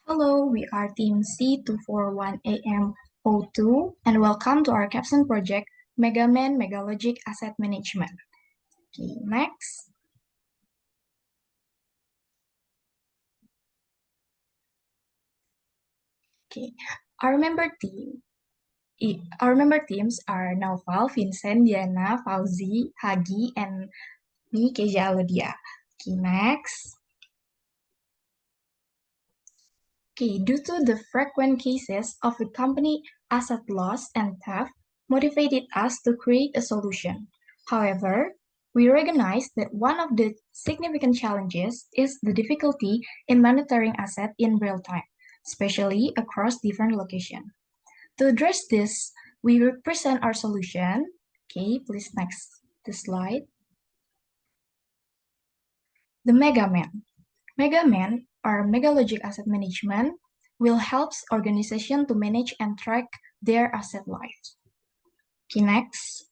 Hello, we are Team C241AM02 and welcome to our capstone project, Megaman Megalogic Asset Management. Okay, next. Okay, our member teams are Naufal, Vincent, Diana, Fauzi, Hagi, and me, Keja Alodia. Okay, next. Okay, due to the frequent cases of the company asset loss and theft, motivated us to create a solution. However, we recognize that one of the significant challenges is the difficulty in monitoring assets in real time, especially across different locations. To address this, we will present our solution. Okay, please next the slide. The Megaman. Megaman, or Megalogic Asset Management, will help organizations to manage and track their asset lives. Okay, next.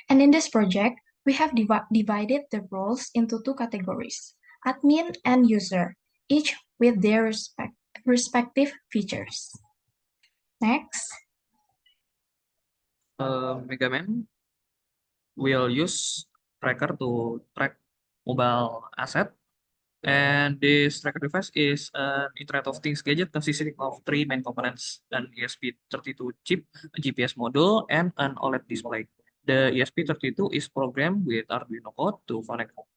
And in this project, we have divided the roles into two categories, admin and user, each with their respective features. Next. Megaman will use tracker to track mobile asset, and this tracker device is an Internet of Things gadget consisting of three main components: an ESP32 chip, a GPS module, and an OLED display. The ESP32 is programmed with Arduino code to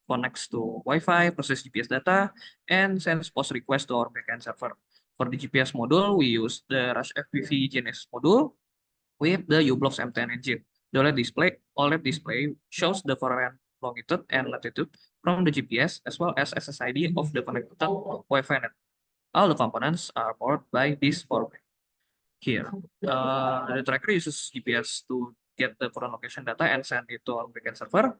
connects to Wi-Fi, process GPS data, and sends post request to our backend server. For the GPS module, we use the Rush FPV GNS module with the u-blox M10 engine. The OLED display shows the current longitude and latitude from the GPS as well as SSID of the connected Wi-Fi network. All the components are powered by this power bank. Here, the tracker uses GPS to get the current location data and send it to our backend server.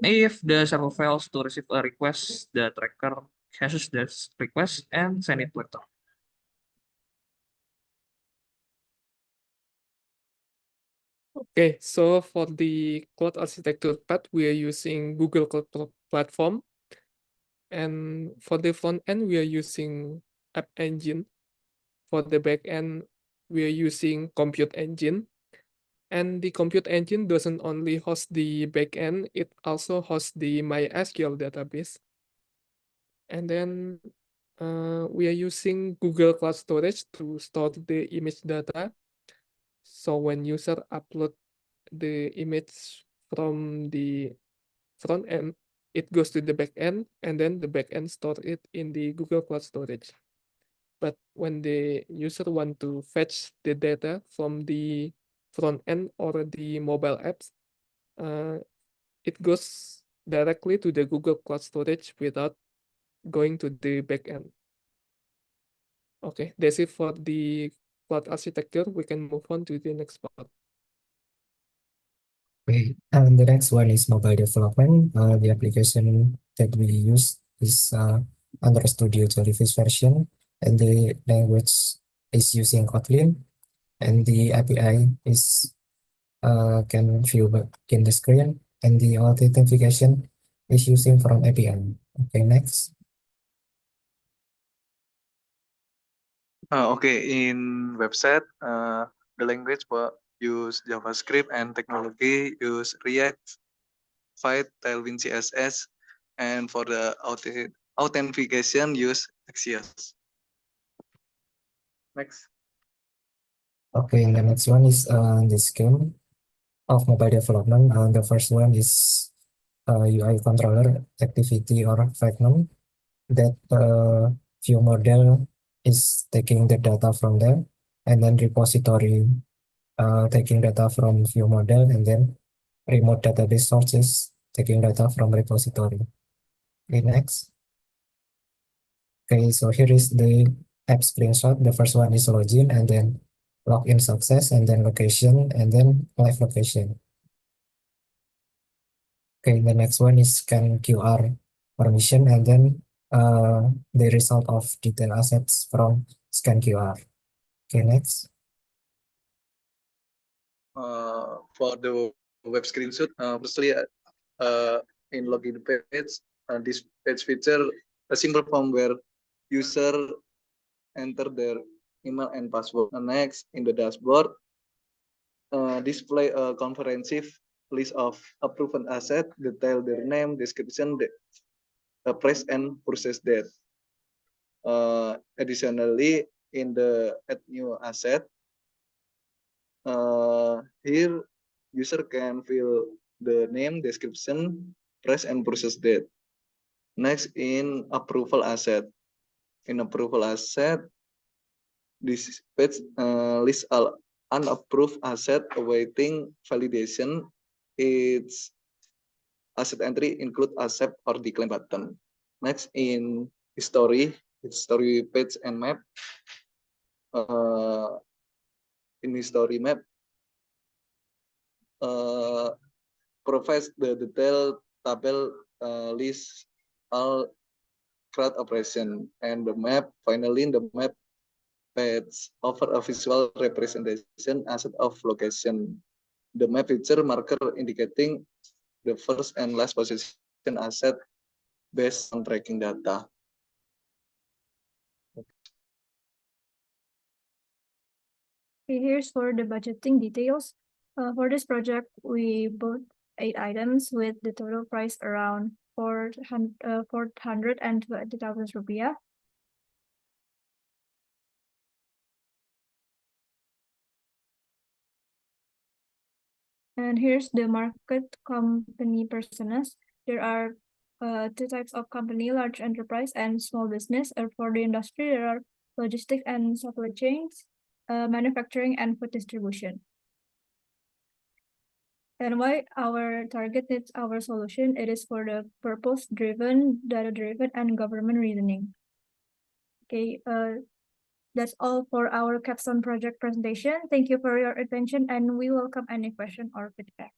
If the server fails to receive a request, the tracker caches this request and send it later. Okay, so for the cloud architecture part, we are using Google Cloud Platform. And for the front end, we are using App Engine. For the back end, we are using Compute Engine. And the Compute Engine doesn't only host the back end, it also hosts the MySQL database. And then we are using Google Cloud Storage to store the image data. So when user upload the image from the front end, it goes to the back end, and then the back end store it in the Google Cloud Storage. But when the user want to fetch the data from the front end or the mobile apps, it goes directly to the Google Cloud Storage without going to the back end. Okay, that's it for the cloud architecture. We can move on to the next part. Okay, and the next one is mobile development. The application that we use is Android Studio Jellyfish version, and the language is using Kotlin, and the API is can view in the screen, and the authentication is using from API. Okay, next. Okay, in website, the language use JavaScript and technology use React, Vite, Tailwind CSS, and for the authentication use Axios. Next. Okay, and the next one is the scheme of mobile development. The first one is UI controller activity or fragment that view model is taking the data from there, and then repository taking data from view model, and then remote database sources taking data from repository. Okay, next. Okay, so here is the app screenshot. The first one is login, and then login success, and then location, and then live location. Okay, the next one is scan QR permission, and then the result of detail assets from scan QR. Okay, next. For the web screenshot, firstly, in login page, this page feature a simple form where user enter their email and password. Next, in the dashboard, display a comprehensive list of approved asset, detail their name, description, the price and purchase date. Additionally, in the add new asset, here user can fill the name, description, price and purchase date. Next, in approval asset. In approval asset, this page lists all unapproved asset awaiting validation. Its asset entry include accept or decline button. Next, in history page and map. In history map, provides the detailed table list all CRUD operation, and the map. Finally, in the map page offer a visual representation asset of location. The map feature marker indicating the first and last position asset based on tracking data. Okay, here's for the budgeting details. For this project, we bought 8 items with the total price around 420,000 rupiah. And here's the market company personas. There are 2 types of company, large enterprise and small business. And for the industry, there are logistics and supply chains, manufacturing and food distribution. And why our target needs our solution? It is for the purpose-driven, data-driven, and government reasoning. Okay, that's all for our capstone project presentation. Thank you for your attention, and we welcome any question or feedback.